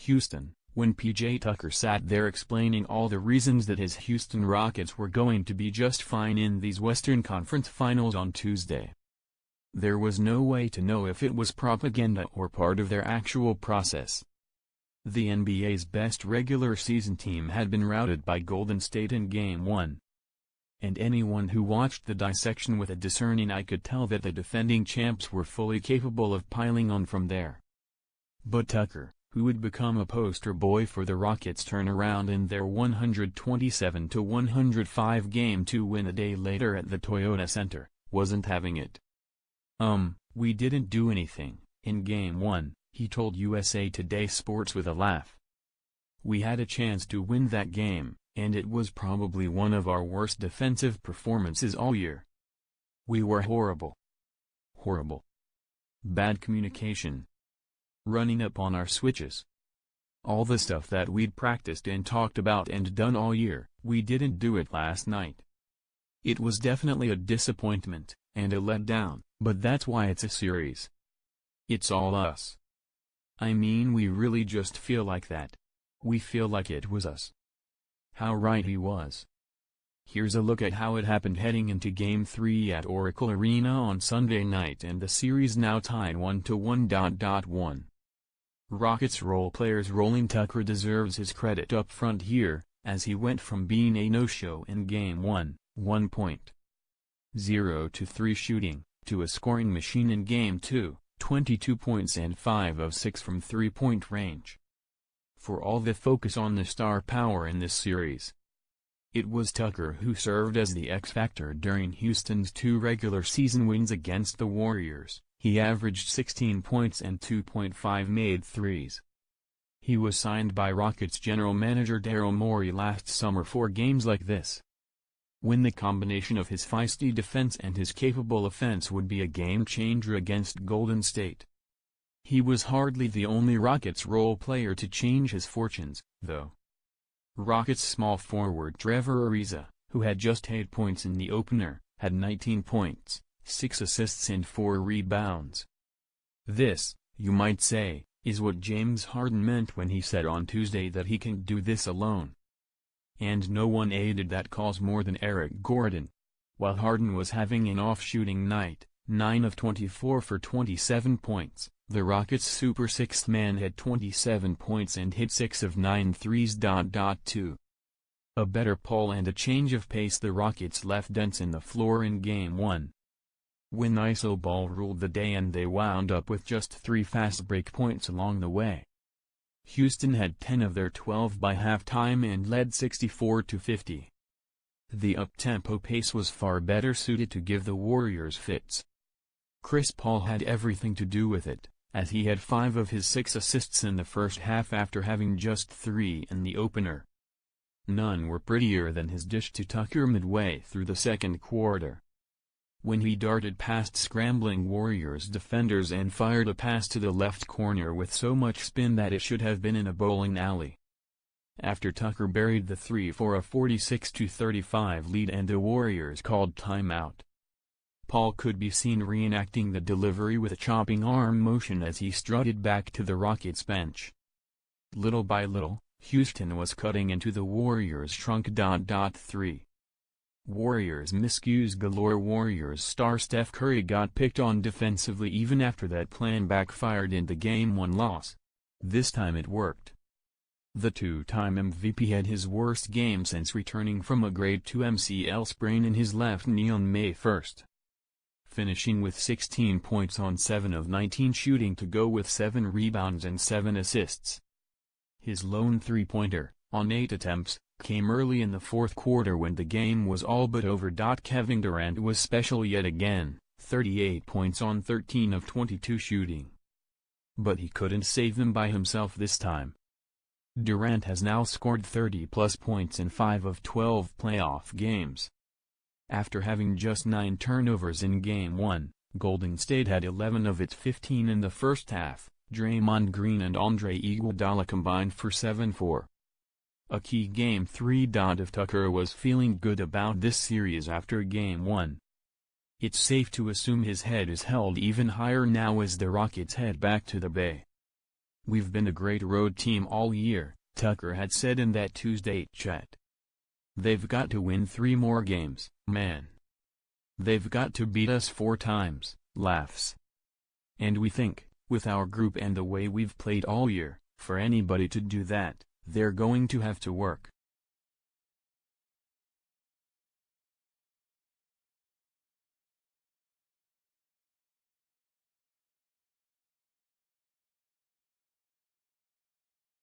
Houston, when P.J. Tucker sat there explaining all the reasons that his Houston Rockets were going to be just fine in these Western Conference Finals on Tuesday. There was no way to know if it was propaganda or part of their actual process. The NBA's best regular season team had been routed by Golden State in Game 1. And anyone who watched the dissection with a discerning eye could tell that the defending champs were fully capable of piling on from there. But Tucker, who would become a poster boy for the Rockets' turnaround in their 127-105 Game 2 win a day later at the Toyota Center, wasn't having it. We didn't do anything, in Game 1, he told USA Today Sports with a laugh. We had a chance to win that game, and it was probably one of our worst defensive performances all year. We were horrible. Horrible. Bad communication. Running up on our switches. All the stuff that we'd practiced and talked about and done all year, we didn't do it last night. It was definitely a disappointment, and a letdown, but that's why it's a series. It's all us. I mean, we really just feel like that. We feel like it was us. How right he was. Here's a look at how it happened heading into Game 3 at Oracle Arena on Sunday night, and the series now tied 1-1. Rockets role players rolling. Tucker deserves his credit up front here, as he went from being a no-show in Game 1, 1.0-3 shooting, to a scoring machine in Game 2, 22 points and 5 of 6 from three-point range. For all the focus on the star power in this series, it was Tucker who served as the X-factor during Houston's 2 regular season wins against the Warriors. He averaged 16 points and 2.5 made threes. He was signed by Rockets general manager Daryl Morey last summer for games like this, when the combination of his feisty defense and his capable offense would be a game-changer against Golden State. He was hardly the only Rockets role player to change his fortunes, though. Rockets small forward Trevor Ariza, who had just 8 points in the opener, had 19 points, 6 assists and 4 rebounds. This, you might say, is what James Harden meant when he said on Tuesday that he can't do this alone. And no one aided that cause more than Eric Gordon. While Harden was having an off-shooting night, 9 of 24 for 27 points, the Rockets' super sixth man had 27 points and hit 6 of 9 threes. 2. A better pull and a change of pace. The Rockets left dents in the floor in Game 1. When iso ball ruled the day and they wound up with just 3 fast break points along the way. Houston had 10 of their 12 by halftime and led 64-50. The up-tempo pace was far better suited to give the Warriors fits. Chris Paul had everything to do with it, as he had 5 of his 6 assists in the first half after having just 3 in the opener. None were prettier than his dish to Tucker midway through the second quarter, when he darted past scrambling Warriors defenders and fired a pass to the left corner with so much spin that it should have been in a bowling alley. After Tucker buried the 3 for a 46-35 lead and the Warriors called timeout, Paul could be seen reenacting the delivery with a chopping arm motion as he strutted back to the Rockets bench. Little by little, Houston was cutting into the Warriors' trunk. 3. Warriors miscues galore. Warriors star Steph Curry got picked on defensively even after that plan backfired in the Game 1 loss. This time it worked. The 2-time MVP had his worst game since returning from a Grade 2 MCL sprain in his left knee on May 1. Finishing with 16 points on 7 of 19 shooting to go with 7 rebounds and 7 assists. His lone three-pointer, on 8 attempts, came early in the fourth quarter when the game was all but over. Kevin Durant was special yet again, 38 points on 13 of 22 shooting. But he couldn't save them by himself this time. Durant has now scored 30-plus points in 5 of 12 playoff games. After having just 9 turnovers in Game 1, Golden State had 11 of its 15 in the first half. Draymond Green and Andre Iguodala combined for 7-4. A key Game 3. If Tucker was feeling good about this series after Game 1, it's safe to assume his head is held even higher now as the Rockets head back to the Bay. "We've been a great road team all year," Tucker had said in that Tuesday chat. "They've got to win 3 more games, man. They've got to beat us 4 times, laughs. And we think, with our group and the way we've played all year, for anybody to do that, they're going to have to work."